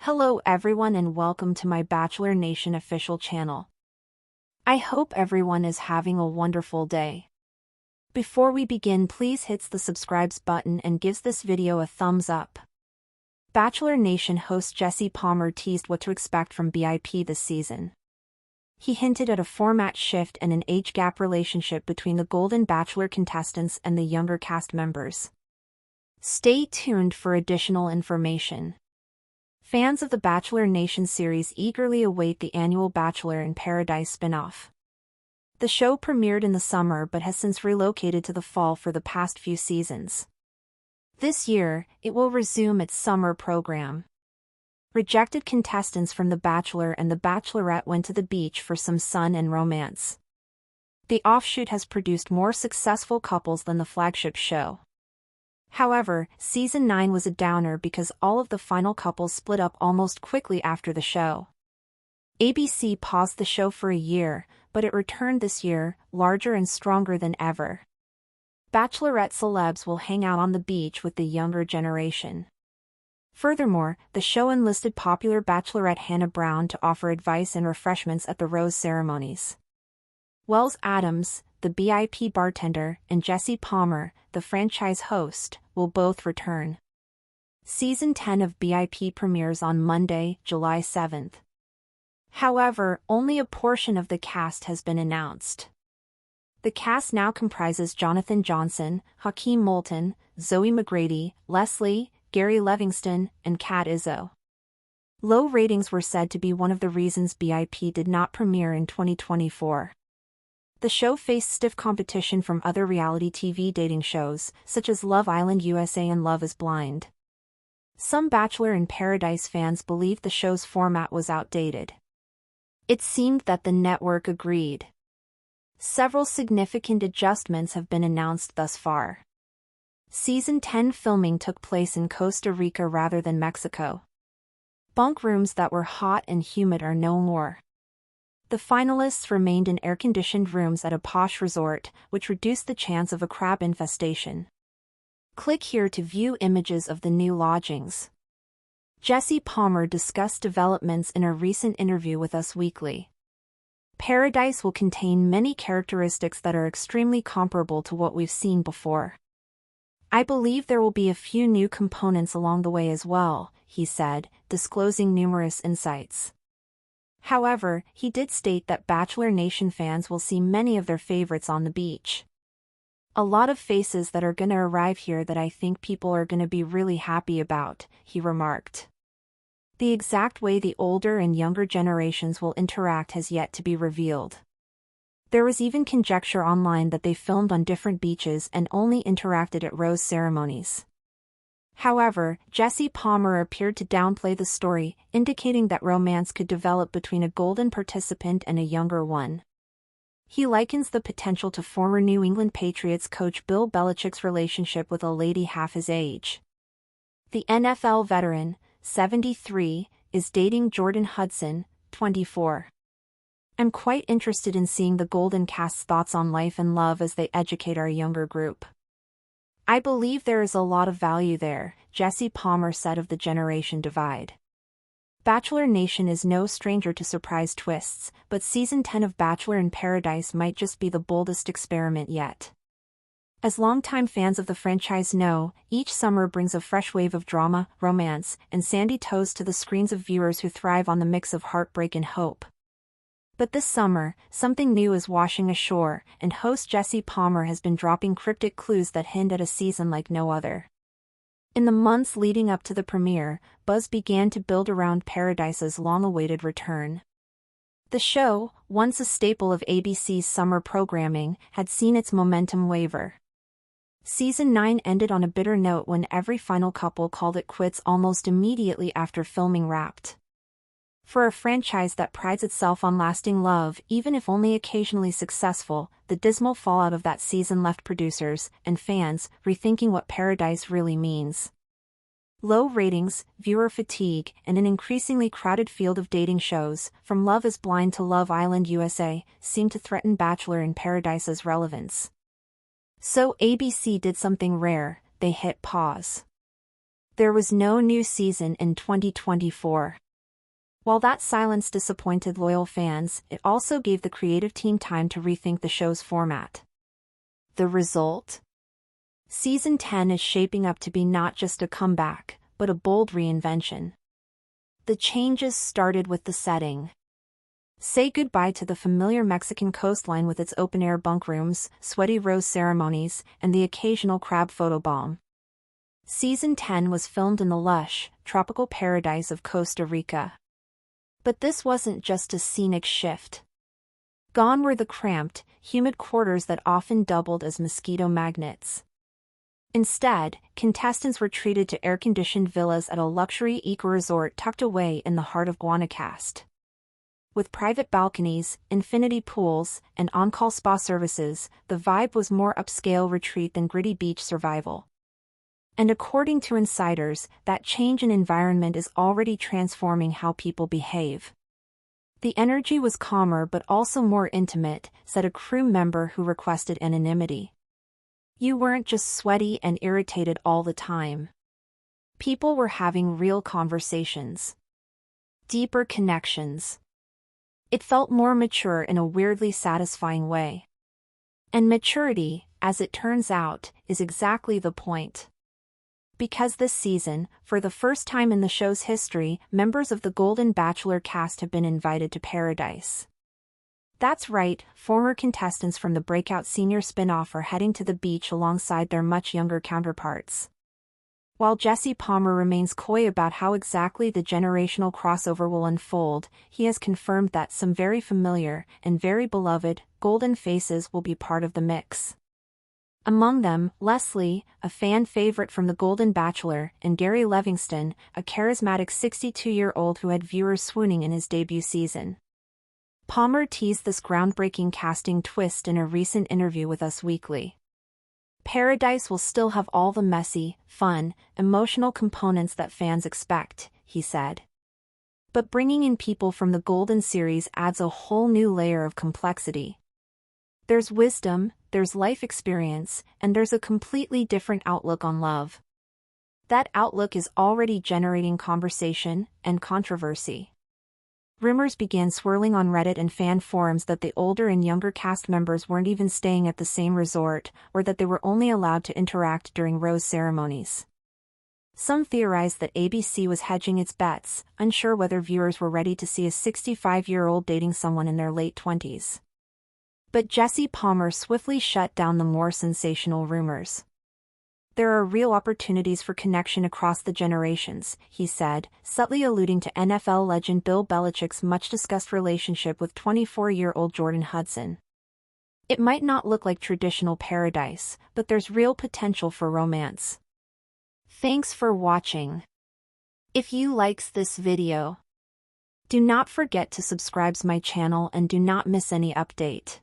Hello everyone and welcome to my Bachelor Nation official channel. I hope everyone is having a wonderful day. Before we begin, please hit the subscribe button and gives this video a thumbs up. Bachelor Nation host Jesse Palmer teased what to expect from BIP this season. He hinted at a format shift and an age gap relationship between the Golden Bachelor contestants and the younger cast members. Stay tuned for additional information. Fans of the Bachelor Nation series eagerly await the annual Bachelor in Paradise spin-off. The show premiered in the summer but has since relocated to the fall for the past few seasons. This year, it will resume its summer program. Rejected contestants from The Bachelor and The Bachelorette went to the beach for some sun and romance. The offshoot has produced more successful couples than the flagship show. However, Season 9 was a downer because all of the final couples split up almost quickly after the show. ABC paused the show for a year, but it returned this year, larger and stronger than ever. Bachelorette celebs will hang out on the beach with the younger generation. Furthermore, the show enlisted popular Bachelorette Hannah Brown to offer advice and refreshments at the rose ceremonies. Wells Adams, the BIP bartender, and Jesse Palmer, the franchise host, will both return. Season 10 of BIP premieres on Monday, July 7th. However, only a portion of the cast has been announced. The cast now comprises Jonathan Johnson, Hakeem Moulton, Zoe McGrady, Leslie, Gary Livingston, and Kat Izzo. Low ratings were said to be one of the reasons BIP did not premiere in 2024. The show faced stiff competition from other reality TV dating shows, such as Love Island USA and Love is Blind. Some Bachelor in Paradise fans believed the show's format was outdated. It seemed that the network agreed. Several significant adjustments have been announced thus far. Season 10 filming took place in Costa Rica rather than Mexico. Bunk rooms that were hot and humid are no more. The finalists remained in air-conditioned rooms at a posh resort, which reduced the chance of a crab infestation. Click here to view images of the new lodgings. Jesse Palmer discussed developments in a recent interview with Us Weekly. Paradise will contain many characteristics that are extremely comparable to what we've seen before. I believe there will be a few new components along the way as well, he said, disclosing numerous insights. However, he did state that Bachelor Nation fans will see many of their favorites on the beach. A lot of faces that are gonna arrive here that I think people are gonna be really happy about, he remarked. The exact way the older and younger generations will interact has yet to be revealed. There was even conjecture online that they filmed on different beaches and only interacted at rose ceremonies. However, Jesse Palmer appeared to downplay the story, indicating that romance could develop between a golden participant and a younger one. He likens the potential to former New England Patriots coach Bill Belichick's relationship with a lady half his age. The NFL veteran, 73, is dating Jordan Hudson, 24. I'm quite interested in seeing the Golden cast's thoughts on life and love as they educate our younger group. I believe there is a lot of value there, Jesse Palmer said of the generation divide. Bachelor Nation is no stranger to surprise twists, but Season 10 of Bachelor in Paradise might just be the boldest experiment yet. As longtime fans of the franchise know, each summer brings a fresh wave of drama, romance, and sandy toes to the screens of viewers who thrive on the mix of heartbreak and hope. But this summer, something new is washing ashore, and host Jesse Palmer has been dropping cryptic clues that hint at a season like no other. In the months leading up to the premiere, buzz began to build around Paradise's long-awaited return. The show, once a staple of ABC's summer programming, had seen its momentum waver. Season 9 ended on a bitter note when every final couple called it quits almost immediately after filming wrapped. For a franchise that prides itself on lasting love, even if only occasionally successful, the dismal fallout of that season left producers and fans rethinking what Paradise really means. Low ratings, viewer fatigue, and an increasingly crowded field of dating shows, from Love is Blind to Love Island USA, seem to threaten Bachelor in Paradise's relevance. So ABC did something rare, they hit pause. There was no new season in 2024. While that silence disappointed loyal fans, it also gave the creative team time to rethink the show's format. The result? Season 10 is shaping up to be not just a comeback, but a bold reinvention. The changes started with the setting. Say goodbye to the familiar Mexican coastline with its open-air bunk rooms, sweaty rose ceremonies, and the occasional crab photobomb. Season 10 was filmed in the lush, tropical paradise of Costa Rica. But this wasn't just a scenic shift. Gone were the cramped, humid quarters that often doubled as mosquito magnets. Instead, contestants were treated to air-conditioned villas at a luxury eco-resort tucked away in the heart of Guanacaste. With private balconies, infinity pools, and on-call spa services, the vibe was more upscale retreat than gritty beach survival. And according to insiders, that change in environment is already transforming how people behave. The energy was calmer but also more intimate, said a crew member who requested anonymity. You weren't just sweaty and irritated all the time. People were having real conversations. Deeper connections. It felt more mature in a weirdly satisfying way. And maturity, as it turns out, is exactly the point. Because this season, for the first time in the show's history, members of the Golden Bachelor cast have been invited to paradise. That's right, former contestants from the breakout senior spin-off are heading to the beach alongside their much younger counterparts. While Jesse Palmer remains coy about how exactly the generational crossover will unfold, he has confirmed that some very familiar and very beloved golden faces will be part of the mix. Among them, Leslie, a fan favorite from The Golden Bachelor, and Gary Livingston, a charismatic 62-year-old who had viewers swooning in his debut season. Palmer teased this groundbreaking casting twist in a recent interview with Us Weekly. Paradise will still have all the messy, fun, emotional components that fans expect, he said. But bringing in people from the Golden series adds a whole new layer of complexity. There's wisdom, there's life experience, and there's a completely different outlook on love. That outlook is already generating conversation and controversy. Rumors began swirling on Reddit and fan forums that the older and younger cast members weren't even staying at the same resort, or that they were only allowed to interact during rose ceremonies. Some theorized that ABC was hedging its bets, unsure whether viewers were ready to see a 65-year-old dating someone in their late 20s. But Jesse Palmer swiftly shut down the more sensational rumors. There are real opportunities for connection across the generations, he said, subtly alluding to NFL legend Bill Belichick's much-discussed relationship with 24-year-old Jordan Hudson. It might not look like traditional paradise, but there's real potential for romance. Thanks for watching. If you likes this video, do not forget to subscribe to my channel and do not miss any update.